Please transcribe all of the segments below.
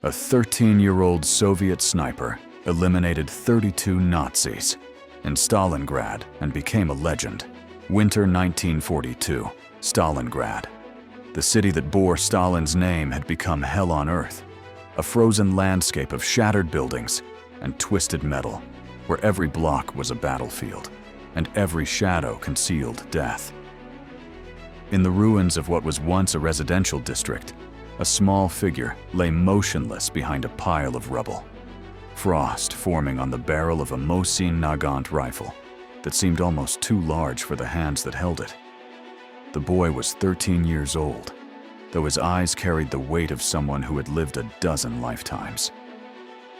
A 13-year-old Soviet sniper eliminated 32 Nazis in Stalingrad and became a legend. Winter 1942, Stalingrad. The city that bore Stalin's name had become hell on earth, a frozen landscape of shattered buildings and twisted metal, where every block was a battlefield and every shadow concealed death. In the ruins of what was once a residential district, a small figure lay motionless behind a pile of rubble, frost forming on the barrel of a Mosin Nagant rifle that seemed almost too large for the hands that held it. The boy was 13 years old, though his eyes carried the weight of someone who had lived a dozen lifetimes.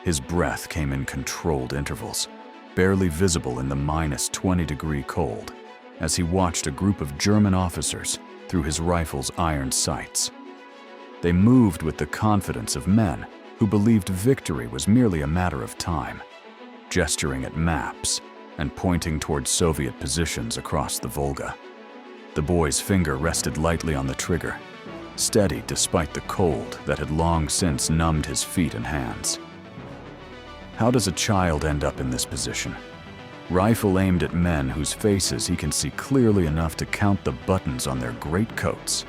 His breath came in controlled intervals, barely visible in the -20-degree cold, as he watched a group of German officers through his rifle's iron sights. They moved with the confidence of men who believed victory was merely a matter of time, gesturing at maps and pointing toward Soviet positions across the Volga. The boy's finger rested lightly on the trigger, steady despite the cold that had long since numbed his feet and hands. How does a child end up in this position? Rifle aimed at men whose faces he can see clearly enough to count the buttons on their greatcoats.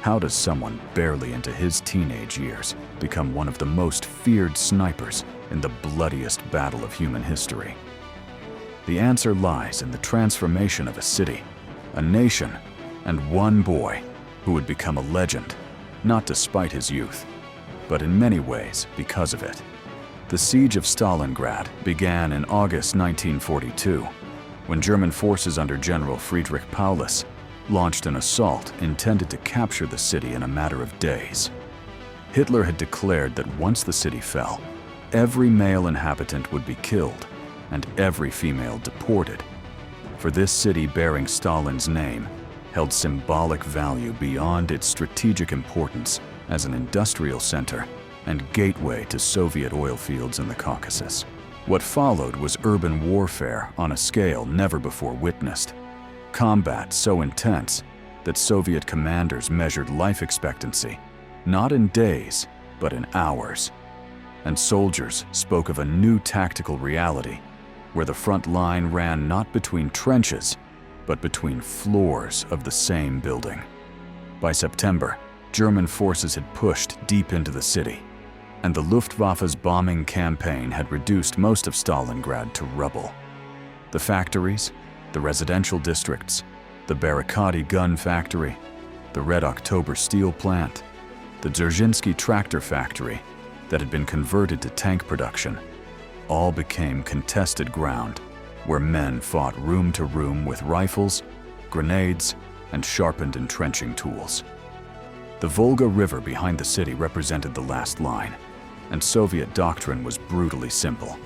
How does someone barely into his teenage years become one of the most feared snipers in the bloodiest battle of human history? The answer lies in the transformation of a city, a nation, and one boy who would become a legend, not despite his youth, but in many ways because of it. The siege of Stalingrad began in August 1942, when German forces under General Friedrich Paulus launched an assault intended to capture the city in a matter of days. Hitler had declared that once the city fell, every male inhabitant would be killed and every female deported, for this city bearing Stalin's name held symbolic value beyond its strategic importance as an industrial center and gateway to Soviet oil fields in the Caucasus. What followed was urban warfare on a scale never before witnessed. Combat so intense that Soviet commanders measured life expectancy not in days, but in hours. And soldiers spoke of a new tactical reality where the front line ran not between trenches, but between floors of the same building. By September, German forces had pushed deep into the city, and the Luftwaffe's bombing campaign had reduced most of Stalingrad to rubble. The factories, the residential districts, the Barricadi gun factory, the Red October steel plant, the Dzerzhinsky tractor factory that had been converted to tank production, all became contested ground where men fought room to room with rifles, grenades, and sharpened entrenching tools. The Volga River behind the city represented the last line, and Soviet doctrine was brutally simple.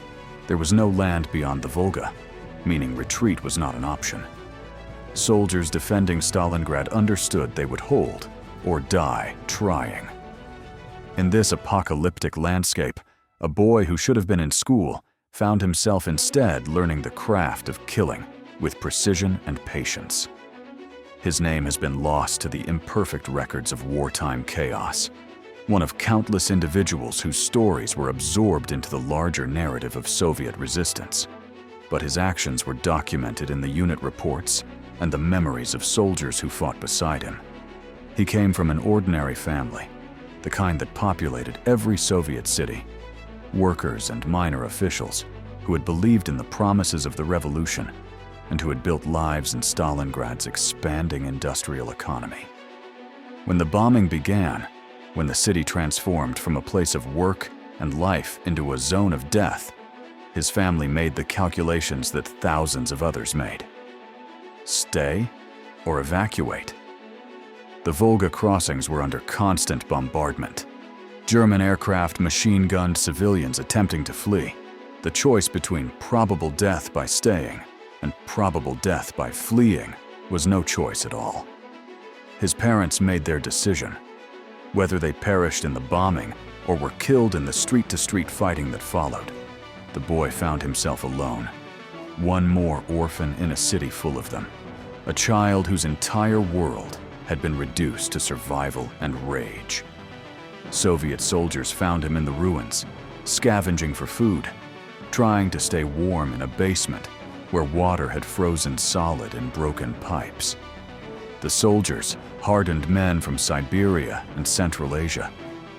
There was no land beyond the Volga, meaning retreat was not an option. Soldiers defending Stalingrad understood they would hold or die trying. In this apocalyptic landscape, a boy who should have been in school found himself instead learning the craft of killing with precision and patience. His name has been lost to the imperfect records of wartime chaos, one of countless individuals whose stories were absorbed into the larger narrative of Soviet resistance. But his actions were documented in the unit reports and the memories of soldiers who fought beside him. He came from an ordinary family, the kind that populated every Soviet city, workers and minor officials who had believed in the promises of the revolution and who had built lives in Stalingrad's expanding industrial economy. When the bombing began, when the city transformed from a place of work and life into a zone of death, his family made the calculations that thousands of others made. Stay or evacuate? The Volga crossings were under constant bombardment. German aircraft machine-gunned civilians attempting to flee. The choice between probable death by staying and probable death by fleeing was no choice at all. His parents made their decision. Whether they perished in the bombing or were killed in the street-to-street fighting that followed, the boy found himself alone, one more orphan in a city full of them, a child whose entire world had been reduced to survival and rage. Soviet soldiers found him in the ruins, scavenging for food, trying to stay warm in a basement where water had frozen solid in broken pipes. The soldiers, hardened men from Siberia and Central Asia,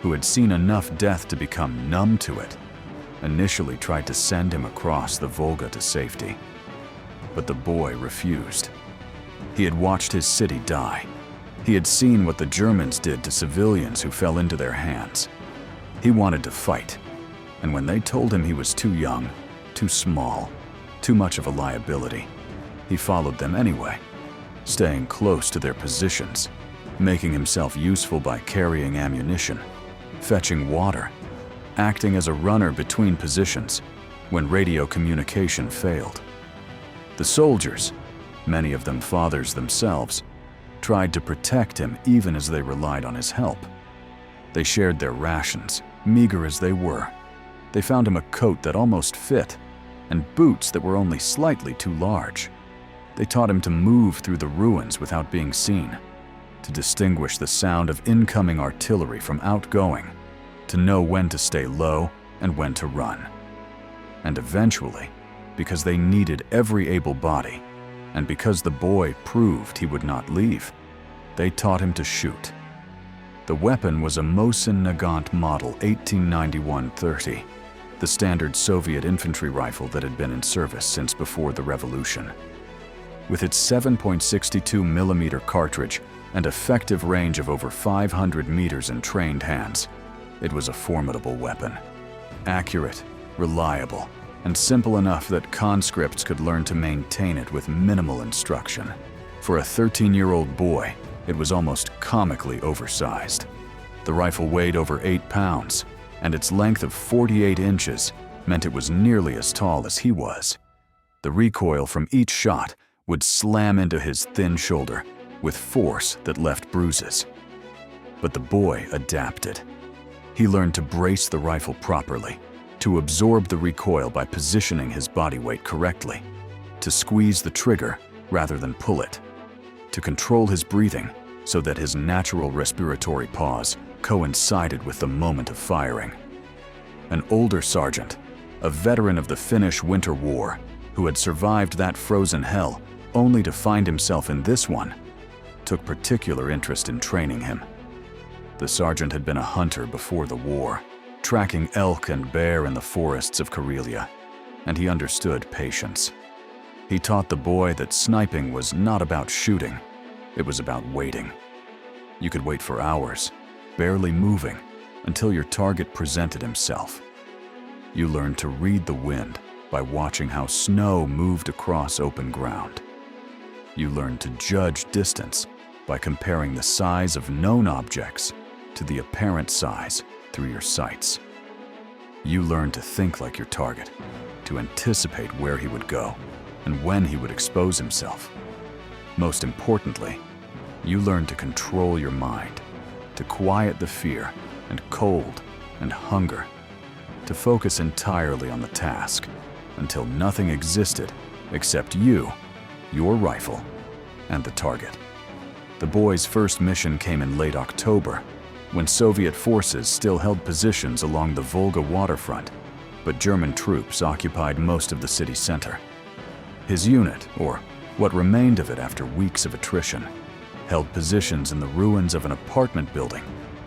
who had seen enough death to become numb to it, initially tried to send him across the Volga to safety. But the boy refused. He had watched his city die. He had seen what the Germans did to civilians who fell into their hands. He wanted to fight, and when they told him he was too young, too small, too much of a liability, he followed them anyway, staying close to their positions, making himself useful by carrying ammunition, fetching water, acting as a runner between positions when radio communication failed. The soldiers, many of them fathers themselves, tried to protect him even as they relied on his help. They shared their rations, meager as they were. They found him a coat that almost fit, and boots that were only slightly too large. They taught him to move through the ruins without being seen, to distinguish the sound of incoming artillery from outgoing, to know when to stay low and when to run. And eventually, because they needed every able body, and because the boy proved he would not leave, they taught him to shoot. The weapon was a Mosin Nagant Model 1891-30, the standard Soviet infantry rifle that had been in service since before the revolution. With its 7.62mm cartridge and effective range of over 500 meters in trained hands, it was a formidable weapon. Accurate, reliable, and simple enough that conscripts could learn to maintain it with minimal instruction. For a 13-year-old boy, it was almost comically oversized. The rifle weighed over 8 pounds, and its length of 48 inches meant it was nearly as tall as he was. The recoil from each shot would slam into his thin shoulder with force that left bruises. But the boy adapted. He learned to brace the rifle properly, to absorb the recoil by positioning his body weight correctly, to squeeze the trigger rather than pull it, to control his breathing so that his natural respiratory pause coincided with the moment of firing. An older sergeant, a veteran of the Finnish Winter War, who had survived that frozen hell only to find himself in this one, took particular interest in training him. The sergeant had been a hunter before the war, tracking elk and bear in the forests of Karelia, and he understood patience. He taught the boy that sniping was not about shooting, it was about waiting. You could wait for hours, barely moving, until your target presented himself. You learned to read the wind by watching how snow moved across open ground. You learned to judge distance by comparing the size of known objects to the apparent size through your sights. You learned to think like your target, to anticipate where he would go and when he would expose himself. Most importantly, you learned to control your mind, to quiet the fear and cold and hunger, to focus entirely on the task until nothing existed except you, your rifle, and the target. The boy's first mission came in late October, when Soviet forces still held positions along the Volga waterfront, but German troops occupied most of the city center. His unit, or what remained of it after weeks of attrition, held positions in the ruins of an apartment building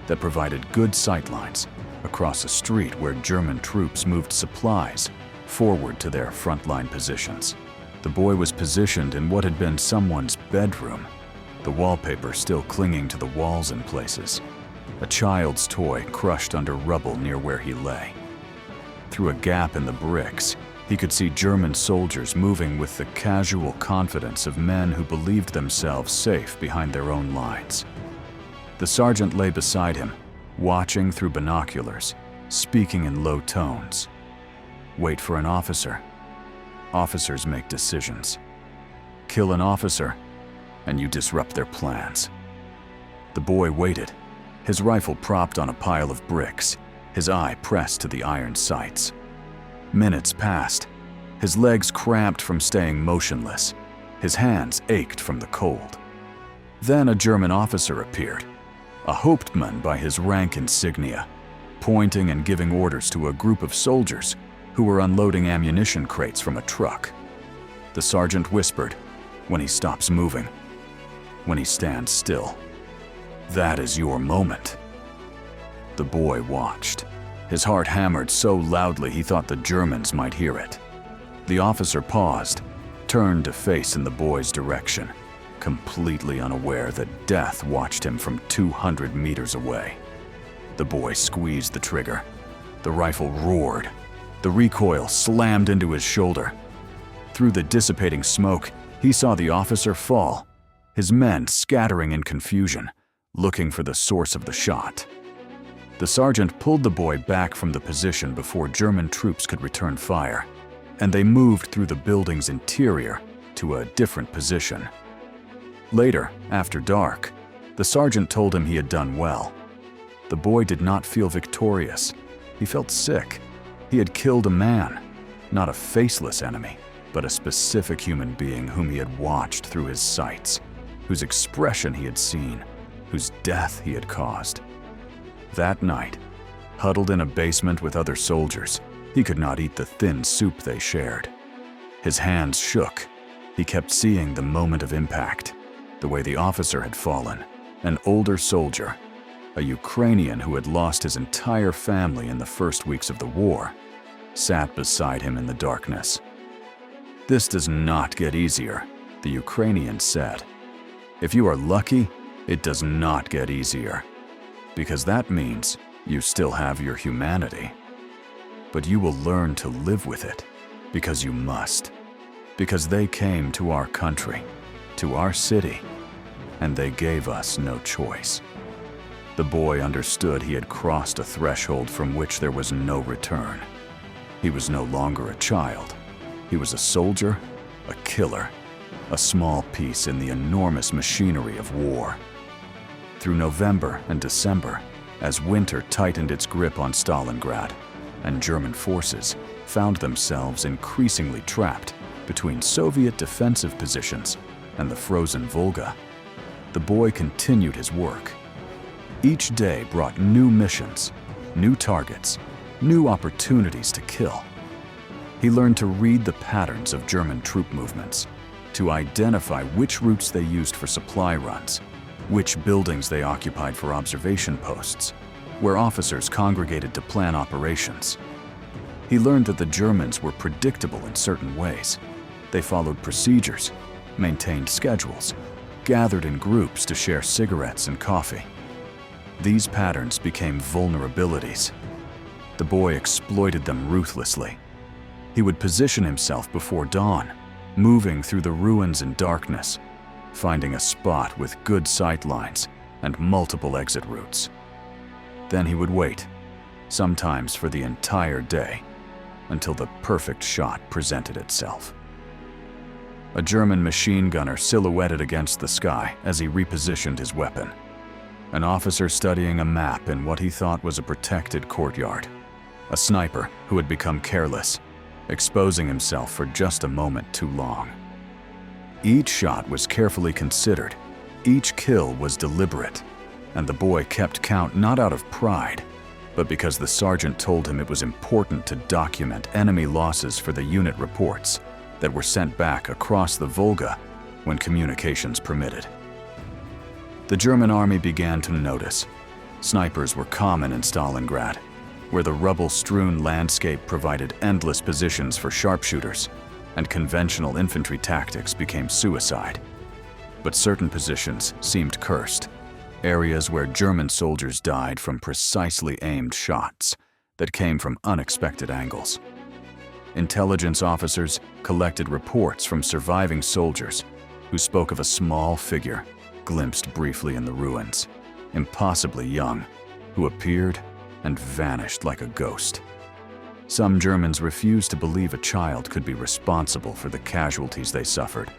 that provided good sightlines across a street where German troops moved supplies forward to their frontline positions. The boy was positioned in what had been someone's bedroom, the wallpaper still clinging to the walls in places, a child's toy crushed under rubble near where he lay. Through a gap in the bricks, he could see German soldiers moving with the casual confidence of men who believed themselves safe behind their own lines. The sergeant lay beside him, watching through binoculars, speaking in low tones. Wait for an officer. Officers make decisions. Kill an officer, and you disrupt their plans. The boy waited, his rifle propped on a pile of bricks, his eye pressed to the iron sights. Minutes passed. His legs cramped from staying motionless. His hands ached from the cold. Then a German officer appeared, a Hauptmann by his rank insignia, pointing and giving orders to a group of soldiers who were unloading ammunition crates from a truck. The sergeant whispered, "When he stops moving, when he stands still, that is your moment." The boy watched. His heart hammered so loudly he thought the Germans might hear it. The officer paused, turned to face in the boy's direction, completely unaware that death watched him from 200 meters away. The boy squeezed the trigger. The rifle roared. The recoil slammed into his shoulder. Through the dissipating smoke, he saw the officer fall, his men scattering in confusion, looking for the source of the shot. The sergeant pulled the boy back from the position before German troops could return fire, and they moved through the building's interior to a different position. Later, after dark, the sergeant told him he had done well. The boy did not feel victorious. He felt sick. He had killed a man, not a faceless enemy, but a specific human being whom he had watched through his sights, whose expression he had seen, whose death he had caused. That night, huddled in a basement with other soldiers, he could not eat the thin soup they shared. His hands shook. He kept seeing the moment of impact, the way the officer had fallen, an older soldier, a Ukrainian who had lost his entire family in the first weeks of the war, sat beside him in the darkness. "This does not get easier," the Ukrainian said. "If you are lucky, it does not get easier, because that means you still have your humanity. But you will learn to live with it, because you must, because they came to our country, to our city, and they gave us no choice." The boy understood he had crossed a threshold from which there was no return. He was no longer a child. He was a soldier, a killer, a small piece in the enormous machinery of war. Through November and December, as winter tightened its grip on Stalingrad, and German forces found themselves increasingly trapped between Soviet defensive positions and the frozen Volga, the boy continued his work. Each day brought new missions, new targets, new opportunities to kill. He learned to read the patterns of German troop movements, to identify which routes they used for supply runs, which buildings they occupied for observation posts, where officers congregated to plan operations. He learned that the Germans were predictable in certain ways. They followed procedures, maintained schedules, gathered in groups to share cigarettes and coffee. These patterns became vulnerabilities. The boy exploited them ruthlessly. He would position himself before dawn, moving through the ruins in darkness, finding a spot with good sight lines and multiple exit routes. Then he would wait, sometimes for the entire day, until the perfect shot presented itself. A German machine gunner silhouetted against the sky as he repositioned his weapon. An officer studying a map in what he thought was a protected courtyard. A sniper who had become careless, exposing himself for just a moment too long. Each shot was carefully considered. Each kill was deliberate, and the boy kept count not out of pride, but because the sergeant told him it was important to document enemy losses for the unit reports that were sent back across the Volga when communications permitted. The German army began to notice. Snipers were common in Stalingrad, where the rubble-strewn landscape provided endless positions for sharpshooters, and conventional infantry tactics became suicide. But certain positions seemed cursed, areas where German soldiers died from precisely aimed shots that came from unexpected angles. Intelligence officers collected reports from surviving soldiers who spoke of a small figure glimpsed briefly in the ruins, impossibly young, who appeared and vanished like a ghost. Some Germans refused to believe a child could be responsible for the casualties they suffered.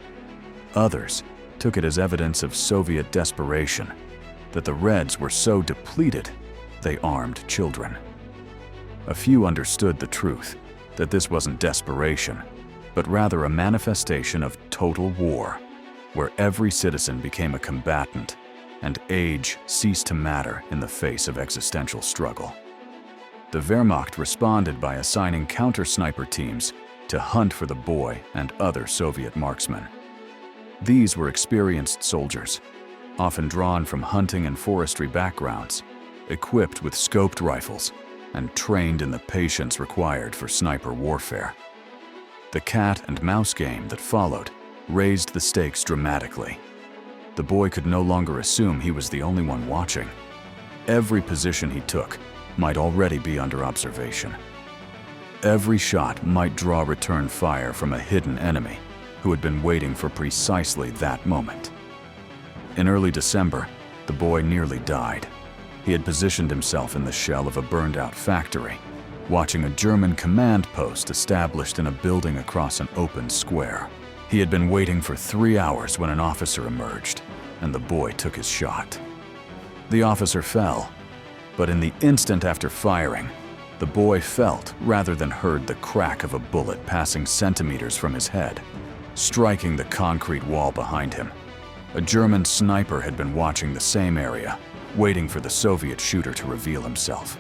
Others took it as evidence of Soviet desperation, that the Reds were so depleted they armed children. A few understood the truth, that this wasn't desperation, but rather a manifestation of total war, where every citizen became a combatant and age ceased to matter in the face of existential struggle. The Wehrmacht responded by assigning counter-sniper teams to hunt for the boy and other Soviet marksmen. These were experienced soldiers, often drawn from hunting and forestry backgrounds, equipped with scoped rifles, and trained in the patience required for sniper warfare. The cat and mouse game that followed raised the stakes dramatically. The boy could no longer assume he was the only one watching. Every position he took might already be under observation. Every shot might draw return fire from a hidden enemy who had been waiting for precisely that moment. In early December, the boy nearly died. He had positioned himself in the shell of a burned-out factory, watching a German command post established in a building across an open square. He had been waiting for 3 hours when an officer emerged, and the boy took his shot. The officer fell, but in the instant after firing, the boy felt rather than heard the crack of a bullet passing centimeters from his head, striking the concrete wall behind him. A German sniper had been watching the same area, waiting for the Soviet shooter to reveal himself.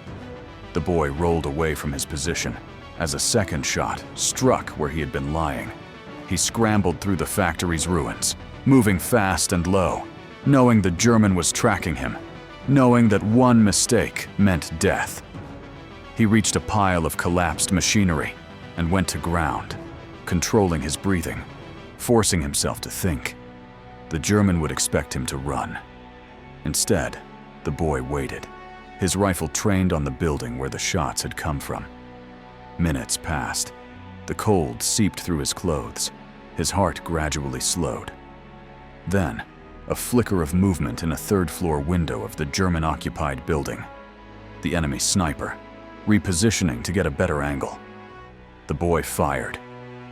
The boy rolled away from his position as a second shot struck where he had been lying. He scrambled through the factory's ruins, moving fast and low, knowing the German was tracking him, knowing that one mistake meant death. He reached a pile of collapsed machinery and went to ground, controlling his breathing, forcing himself to think. The German would expect him to run. Instead, the boy waited, his rifle trained on the building where the shots had come from. Minutes passed. The cold seeped through his clothes. His heart gradually slowed. Then, a flicker of movement in a third-floor window of the German-occupied building. The enemy sniper, repositioning to get a better angle. The boy fired.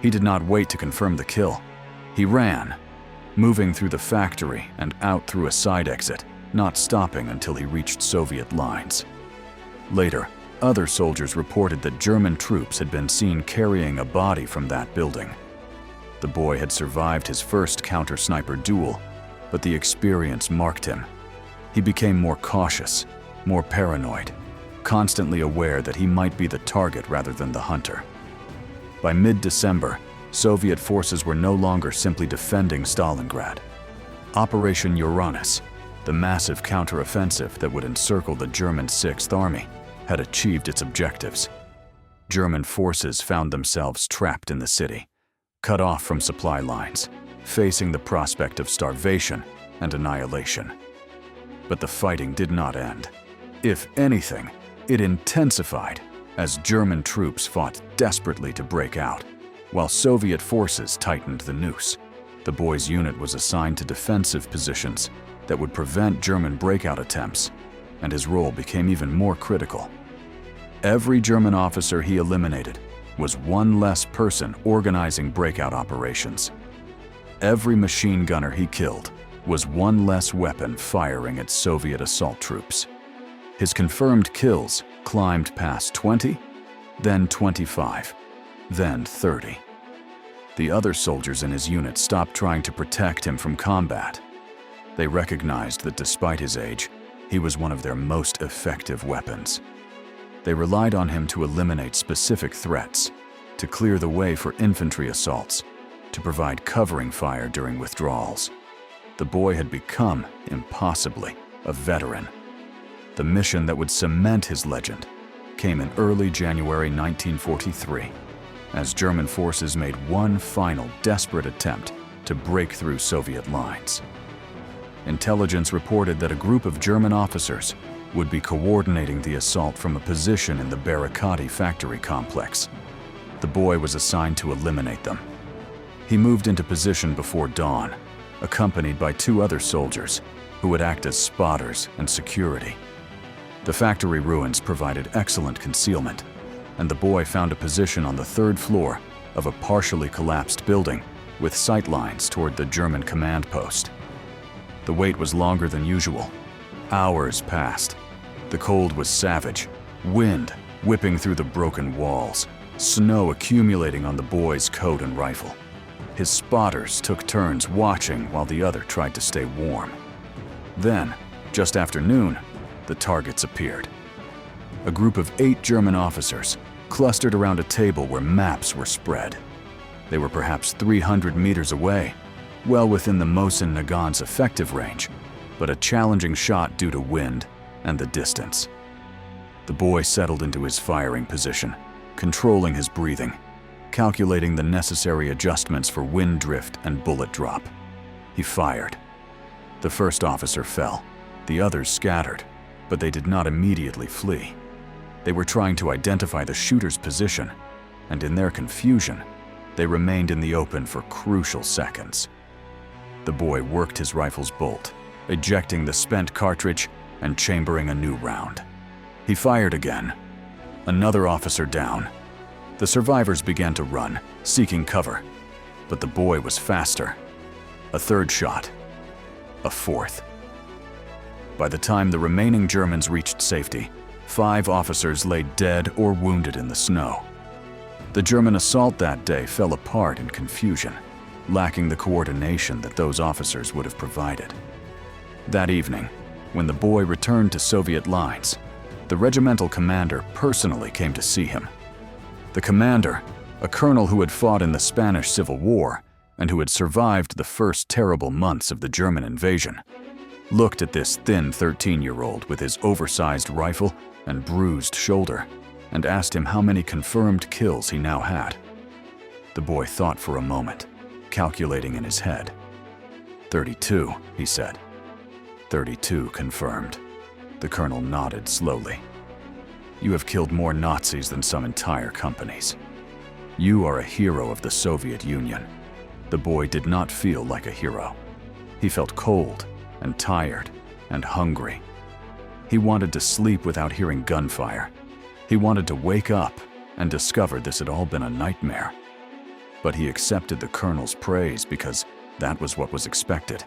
He did not wait to confirm the kill. He ran, moving through the factory and out through a side exit, not stopping until he reached Soviet lines. Later, other soldiers reported that German troops had been seen carrying a body from that building. The boy had survived his first counter-sniper duel, but the experience marked him. He became more cautious, more paranoid, constantly aware that he might be the target rather than the hunter. By mid-December, Soviet forces were no longer simply defending Stalingrad. Operation Uranus, the massive counteroffensive that would encircle the German Sixth Army, had achieved its objectives. German forces found themselves trapped in the city, cut off from supply lines, facing the prospect of starvation and annihilation. But the fighting did not end. If anything, it intensified as German troops fought desperately to break out, while Soviet forces tightened the noose. The boy's unit was assigned to defensive positions that would prevent German breakout attempts, and his role became even more critical. Every German officer he eliminated was one less person organizing breakout operations. Every machine gunner he killed was one less weapon firing at Soviet assault troops. His confirmed kills climbed past 20, then 25, then 30. The other soldiers in his unit stopped trying to protect him from combat. They recognized that despite his age, he was one of their most effective weapons. They relied on him to eliminate specific threats, to clear the way for infantry assaults, to provide covering fire during withdrawals. The boy had become, impossibly, a veteran. The mission that would cement his legend came in early January 1943, as German forces made one final desperate attempt to break through Soviet lines. Intelligence reported that a group of German officers would be coordinating the assault from a position in the Barricadi factory complex. The boy was assigned to eliminate them. He moved into position before dawn, accompanied by 2 other soldiers who would act as spotters and security. The factory ruins provided excellent concealment, and the boy found a position on the 3rd floor of a partially collapsed building with sight lines toward the German command post. The wait was longer than usual. Hours passed. The cold was savage, wind whipping through the broken walls, snow accumulating on the boy's coat and rifle. His spotters took turns watching while the other tried to stay warm. Then, Just after noon, the targets appeared. A group of 8 German officers clustered around a table where maps were spread. They were perhaps 300 meters away, well within the Mohsen Nagan's effective range, but a challenging shot due to wind and the distance. The boy settled into his firing position, controlling his breathing, calculating the necessary adjustments for wind drift and bullet drop. He fired. The first officer fell. The others scattered, but they did not immediately flee. They were trying to identify the shooter's position, and in their confusion, they remained in the open for crucial seconds. The boy worked his rifle's bolt, ejecting the spent cartridge and chambering a new round. He fired again. Another officer down. The survivors began to run, seeking cover, but the boy was faster. A third shot. A fourth. By the time the remaining Germans reached safety, 5 officers lay dead or wounded in the snow. The German assault that day fell apart in confusion, lacking the coordination that those officers would have provided. That evening, when the boy returned to Soviet lines, the regimental commander personally came to see him. The commander, a colonel who had fought in the Spanish Civil War and who had survived the first terrible months of the German invasion, looked at this thin 13-year-old with his oversized rifle and bruised shoulder and asked him how many confirmed kills he now had. The boy thought for a moment, calculating in his head. 32, he said. 32 confirmed. The colonel nodded slowly. You have killed more Nazis than some entire companies. You are a hero of the Soviet Union. The boy did not feel like a hero. He felt cold and tired and hungry. He wanted to sleep without hearing gunfire. He wanted to wake up and discover this had all been a nightmare. But he accepted the colonel's praise because that was what was expected,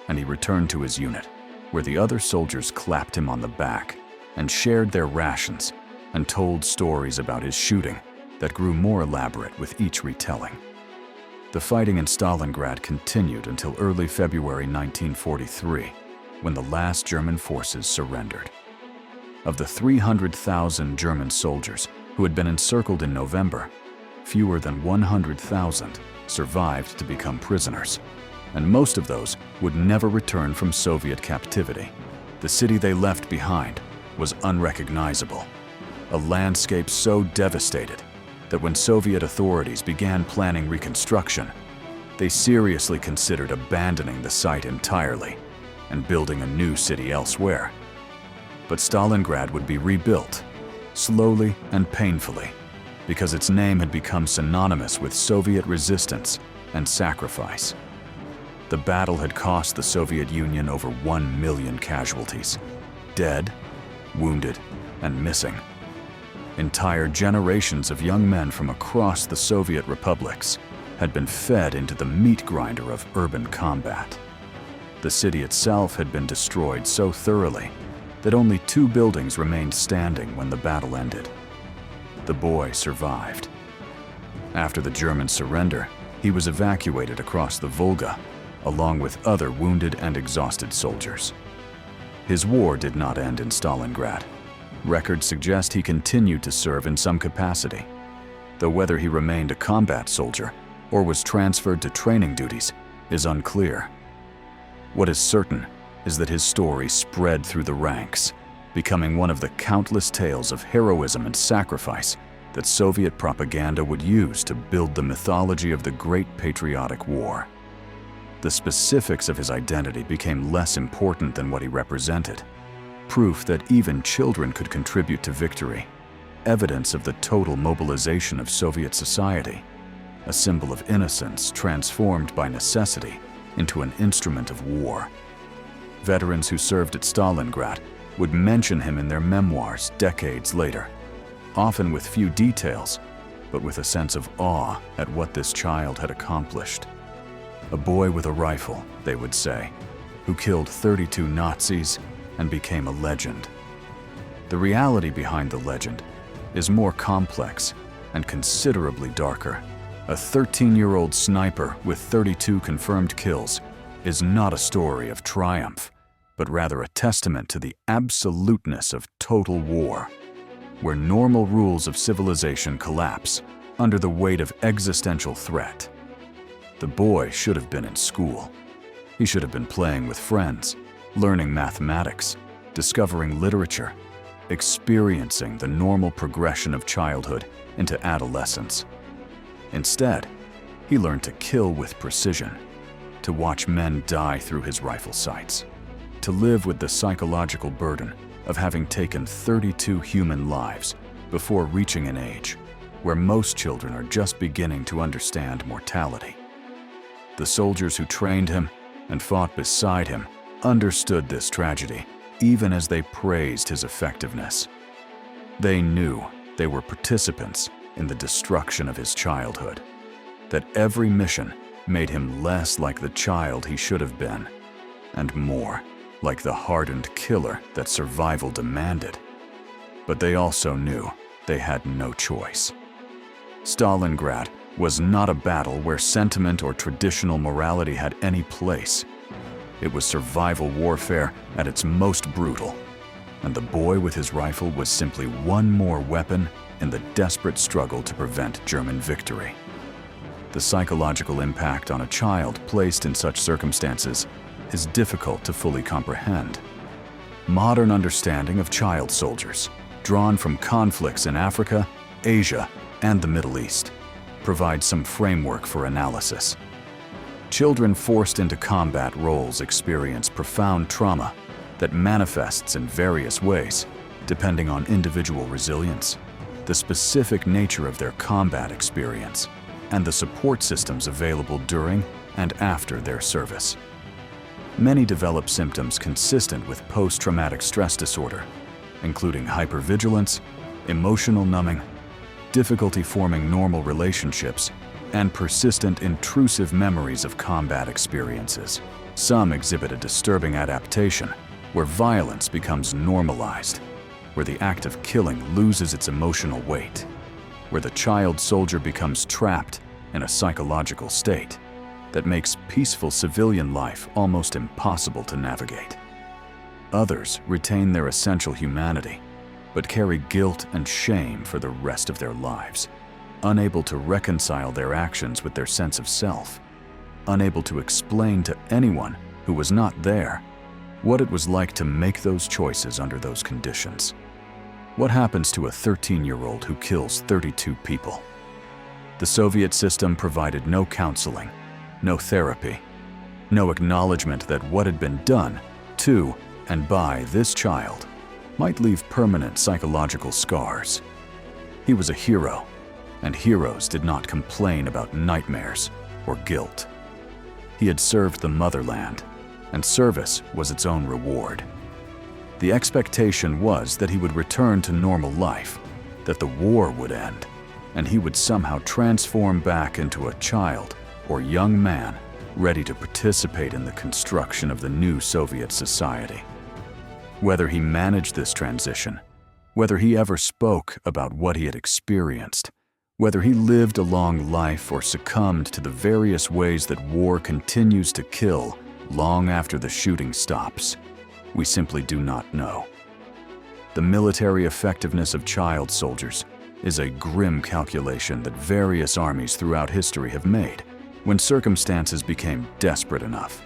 and he returned to his unit, where the other soldiers clapped him on the back and shared their rations and told stories about his shooting that grew more elaborate with each retelling. The fighting in Stalingrad continued until early February 1943, when the last German forces surrendered. Of the 300,000 German soldiers who had been encircled in November, fewer than 100,000 survived to become prisoners, and most of those would never return from Soviet captivity. The city they left behind was unrecognizable, a landscape so devastated that when Soviet authorities began planning reconstruction, they seriously considered abandoning the site entirely and building a new city elsewhere. But Stalingrad would be rebuilt, slowly and painfully, because its name had become synonymous with Soviet resistance and sacrifice. The battle had cost the Soviet Union over 1 million casualties, dead, wounded, and missing. Entire generations of young men from across the Soviet republics had been fed into the meat grinder of urban combat. The city itself had been destroyed so thoroughly that only 2 buildings remained standing when the battle ended. The boy survived. After the German surrender, he was evacuated across the Volga, along with other wounded and exhausted soldiers. His war did not end in Stalingrad. Records suggest he continued to serve in some capacity, though whether he remained a combat soldier or was transferred to training duties is unclear. What is certain is that his story spread through the ranks, becoming one of the countless tales of heroism and sacrifice that Soviet propaganda would use to build the mythology of the Great Patriotic War. The specifics of his identity became less important than what he represented. Proof that even children could contribute to victory, evidence of the total mobilization of Soviet society, a symbol of innocence transformed by necessity into an instrument of war. Veterans who served at Stalingrad would mention him in their memoirs decades later, often with few details, but with a sense of awe at what this child had accomplished. A boy with a rifle, they would say, who killed 32 Nazis and became a legend. The reality behind the legend is more complex and considerably darker. A 13-year-old sniper with 32 confirmed kills is not a story of triumph, but rather a testament to the absoluteness of total war, where normal rules of civilization collapse under the weight of existential threat. The boy should have been in school. He should have been playing with friends, learning mathematics, discovering literature, experiencing the normal progression of childhood into adolescence. Instead, he learned to kill with precision, to watch men die through his rifle sights, to live with the psychological burden of having taken 32 human lives before reaching an age where most children are just beginning to understand mortality. The soldiers who trained him and fought beside him understood this tragedy even as they praised his effectiveness. They knew they were participants in the destruction of his childhood, that every mission made him less like the child he should have been, and more like the hardened killer that survival demanded. But they also knew they had no choice. Stalingrad was not a battle where sentiment or traditional morality had any place. It was survival warfare at its most brutal, and the boy with his rifle was simply one more weapon in the desperate struggle to prevent German victory. The psychological impact on a child placed in such circumstances is difficult to fully comprehend. Modern understanding of child soldiers, drawn from conflicts in Africa, Asia, and the Middle East, provides some framework for analysis. Children forced into combat roles experience profound trauma that manifests in various ways, depending on individual resilience, the specific nature of their combat experience, and the support systems available during and after their service. Many develop symptoms consistent with post-traumatic stress disorder, including hypervigilance, emotional numbing, difficulty forming normal relationships, and persistent intrusive memories of combat experiences. Some exhibit a disturbing adaptation where violence becomes normalized, where the act of killing loses its emotional weight, where the child soldier becomes trapped in a psychological state that makes peaceful civilian life almost impossible to navigate. Others retain their essential humanity, but carry guilt and shame for the rest of their lives, unable to reconcile their actions with their sense of self, unable to explain to anyone who was not there what it was like to make those choices under those conditions. What happens to a 13-year-old who kills 32 people? The Soviet system provided no counseling, no therapy, no acknowledgement that what had been done to and by this child might leave permanent psychological scars. He was a hero, and heroes did not complain about nightmares or guilt. He had served the motherland, and service was its own reward. The expectation was that he would return to normal life, that the war would end, and he would somehow transform back into a child or young man ready to participate in the construction of the new Soviet society. Whether he managed this transition, whether he ever spoke about what he had experienced, whether he lived a long life or succumbed to the various ways that war continues to kill long after the shooting stops, we simply do not know. The military effectiveness of child soldiers is a grim calculation that various armies throughout history have made when circumstances became desperate enough.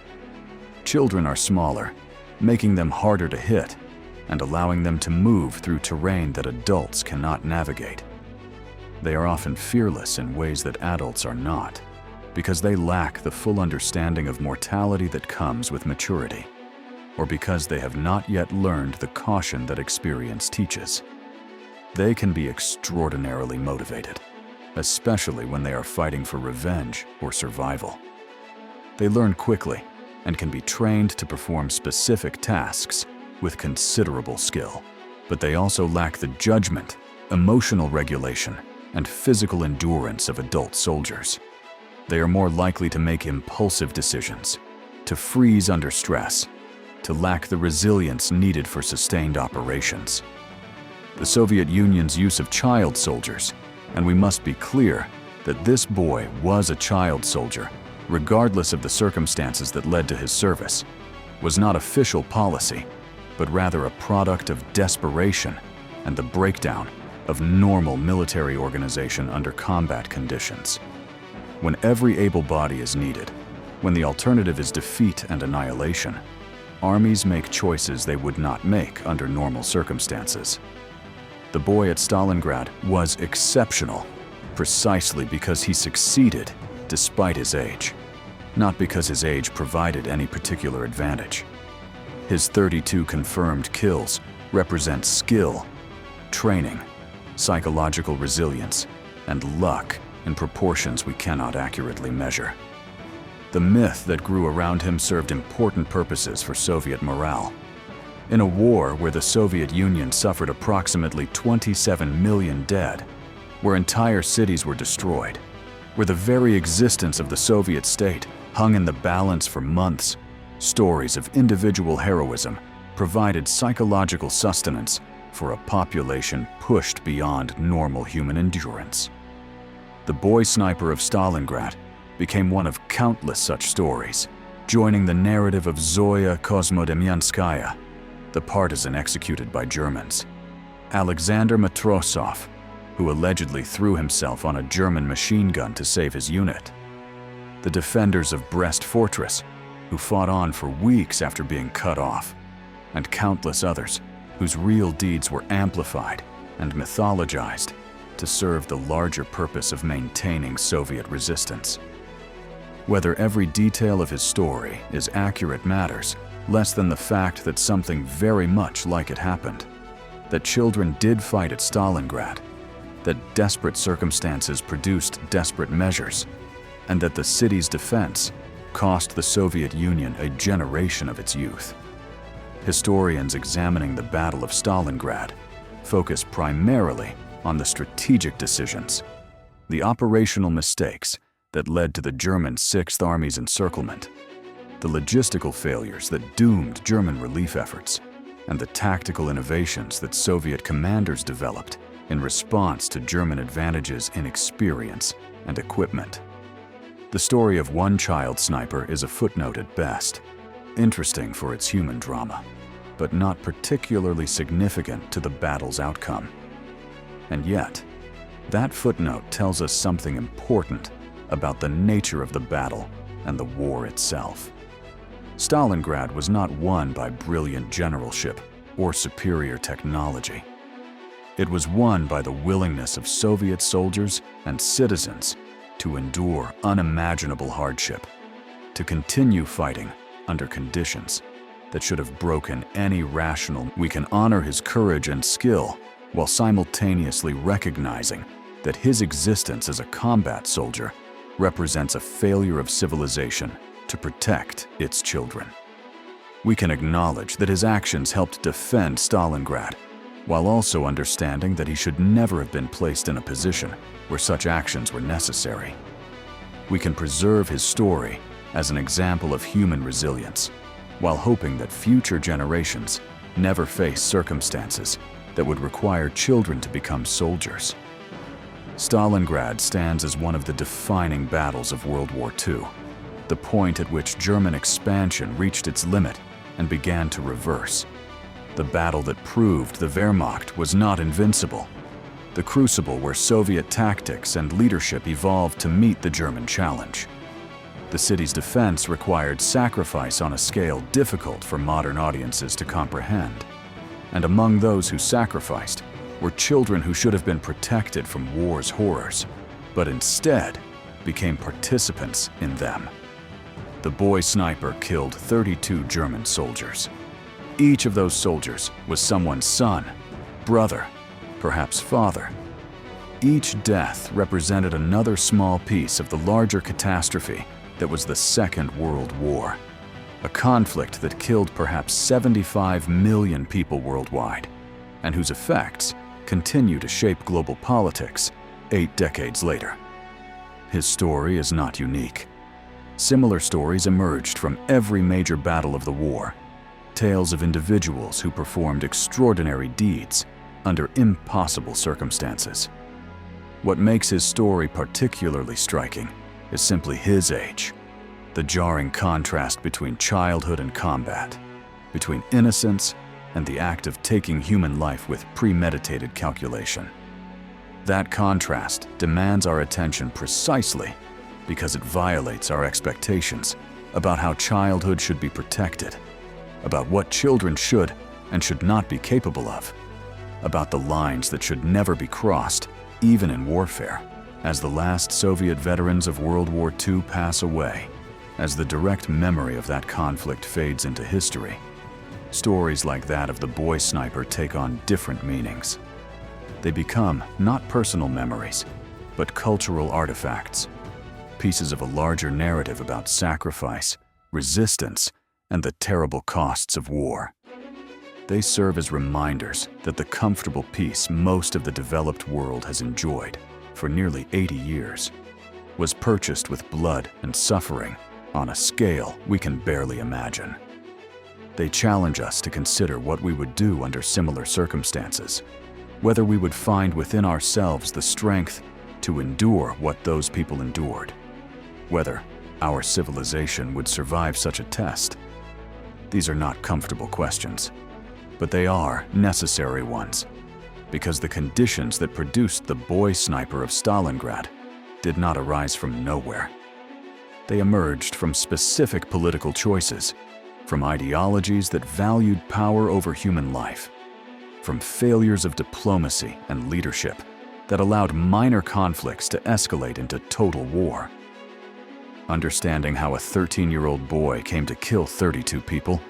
Children are smaller, making them harder to hit and allowing them to move through terrain that adults cannot navigate. They are often fearless in ways that adults are not, because they lack the full understanding of mortality that comes with maturity, or because they have not yet learned the caution that experience teaches. They can be extraordinarily motivated, especially when they are fighting for revenge or survival. They learn quickly and can be trained to perform specific tasks with considerable skill, but they also lack the judgment, emotional regulation, and physical endurance of adult soldiers. They are more likely to make impulsive decisions, to freeze under stress, to lack the resilience needed for sustained operations. The Soviet Union's use of child soldiers, and we must be clear that this boy was a child soldier, regardless of the circumstances that led to his service, was not official policy, but rather a product of desperation and the breakdown of normal military organization under combat conditions. When every able body is needed, when the alternative is defeat and annihilation, armies make choices they would not make under normal circumstances. The boy at Stalingrad was exceptional, precisely because he succeeded despite his age, not because his age provided any particular advantage. His 32 confirmed kills represent skill, training, psychological resilience, and luck in proportions we cannot accurately measure. The myth that grew around him served important purposes for Soviet morale. In a war where the Soviet Union suffered approximately 27 million dead, where entire cities were destroyed, where the very existence of the Soviet state hung in the balance for months, stories of individual heroism provided psychological sustenance for a population pushed beyond normal human endurance. The boy sniper of Stalingrad became one of countless such stories, joining the narrative of Zoya Kosmodemyanskaya, the partisan executed by Germans, Alexander Matrosov, who allegedly threw himself on a German machine gun to save his unit, the defenders of Brest Fortress, who fought on for weeks after being cut off, and countless others whose real deeds were amplified and mythologized to serve the larger purpose of maintaining Soviet resistance. Whether every detail of his story is accurate matters less than the fact that something very much like it happened, that children did fight at Stalingrad, that desperate circumstances produced desperate measures, and that the city's defense cost the Soviet Union a generation of its youth. Historians examining the Battle of Stalingrad focus primarily on the strategic decisions, the operational mistakes that led to the German Sixth Army's encirclement, the logistical failures that doomed German relief efforts, and the tactical innovations that Soviet commanders developed in response to German advantages in experience and equipment. The story of one child sniper is a footnote at best, interesting for its human drama, but not particularly significant to the battle's outcome. And yet, that footnote tells us something important about the nature of the battle and the war itself. Stalingrad was not won by brilliant generalship or superior technology. It was won by the willingness of Soviet soldiers and citizens to endure unimaginable hardship, to continue fighting under conditions that should have broken any rational. We can honor his courage and skill while simultaneously recognizing that his existence as a combat soldier represents a failure of civilization to protect its children. We can acknowledge that his actions helped defend Stalingrad, while also understanding that he should never have been placed in a position where such actions were necessary. We can preserve his story as an example of human resilience, while hoping that future generations never face circumstances that would require children to become soldiers. Stalingrad stands as one of the defining battles of World War II, the point at which German expansion reached its limit and began to reverse. The battle that proved the Wehrmacht was not invincible, the crucible where Soviet tactics and leadership evolved to meet the German challenge. The city's defense required sacrifice on a scale difficult for modern audiences to comprehend. And among those who sacrificed were children who should have been protected from war's horrors, but instead became participants in them. The boy sniper killed 32 German soldiers. Each of those soldiers was someone's son, brother, perhaps father. Each death represented another small piece of the larger catastrophe that was the Second World War, a conflict that killed perhaps 75 million people worldwide, and whose effects continue to shape global politics 8 decades later. His story is not unique. Similar stories emerged from every major battle of the war, tales of individuals who performed extraordinary deeds under impossible circumstances. What makes his story particularly striking is simply his age. The jarring contrast between childhood and combat, between innocence and the act of taking human life with premeditated calculation. That contrast demands our attention precisely because it violates our expectations about how childhood should be protected, about what children should and should not be capable of, about the lines that should never be crossed, even in warfare. As the last Soviet veterans of World War II pass away, as the direct memory of that conflict fades into history, stories like that of the boy sniper take on different meanings. They become not personal memories, but cultural artifacts, pieces of a larger narrative about sacrifice, resistance, and the terrible costs of war. They serve as reminders that the comfortable peace most of the developed world has enjoyed for nearly 80 years was purchased with blood and suffering on a scale we can barely imagine. They challenge us to consider what we would do under similar circumstances, whether we would find within ourselves the strength to endure what those people endured, whether our civilization would survive such a test. These are not comfortable questions, but they are necessary ones, because the conditions that produced the boy sniper of Stalingrad did not arise from nowhere. They emerged from specific political choices, from ideologies that valued power over human life, from failures of diplomacy and leadership that allowed minor conflicts to escalate into total war. Understanding how a 13-year-old boy came to kill 32 people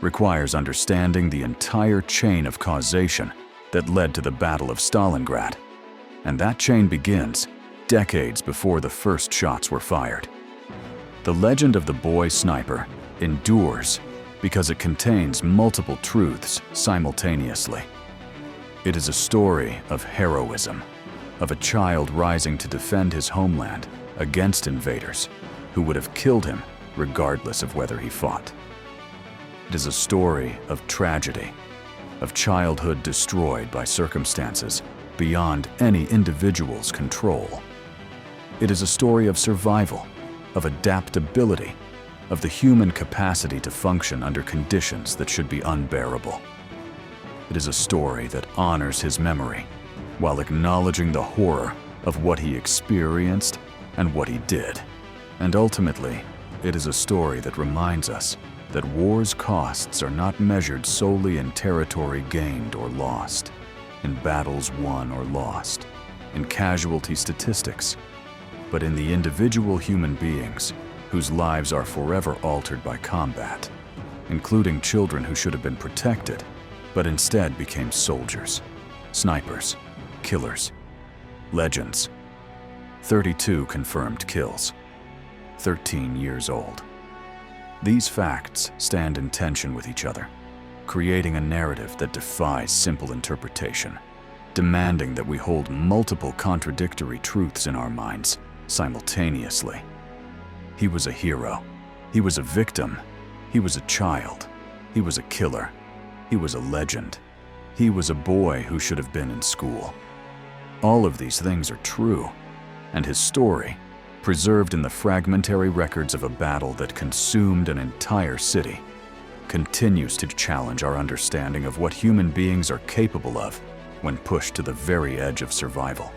requires understanding the entire chain of causation that led to the Battle of Stalingrad. And that chain begins decades before the first shots were fired. The legend of the boy sniper endures because it contains multiple truths simultaneously. It is a story of heroism, of a child rising to defend his homeland against invaders who would have killed him regardless of whether he fought. It is a story of tragedy, of childhood destroyed by circumstances beyond any individual's control. It is a story of survival, of adaptability, of the human capacity to function under conditions that should be unbearable. It is a story that honors his memory while acknowledging the horror of what he experienced and what he did. And ultimately, it is a story that reminds us that war's costs are not measured solely in territory gained or lost, in battles won or lost, in casualty statistics, but in the individual human beings whose lives are forever altered by combat, including children who should have been protected, but instead became soldiers, snipers, killers, legends. 32 confirmed kills, 13 years old. These facts stand in tension with each other, creating a narrative that defies simple interpretation, demanding that we hold multiple contradictory truths in our minds simultaneously. He was a hero. He was a victim. He was a child. He was a killer. He was a legend. He was a boy who should have been in school. All of these things are true, and his story, preserved in the fragmentary records of a battle that consumed an entire city, continues to challenge our understanding of what human beings are capable of when pushed to the very edge of survival.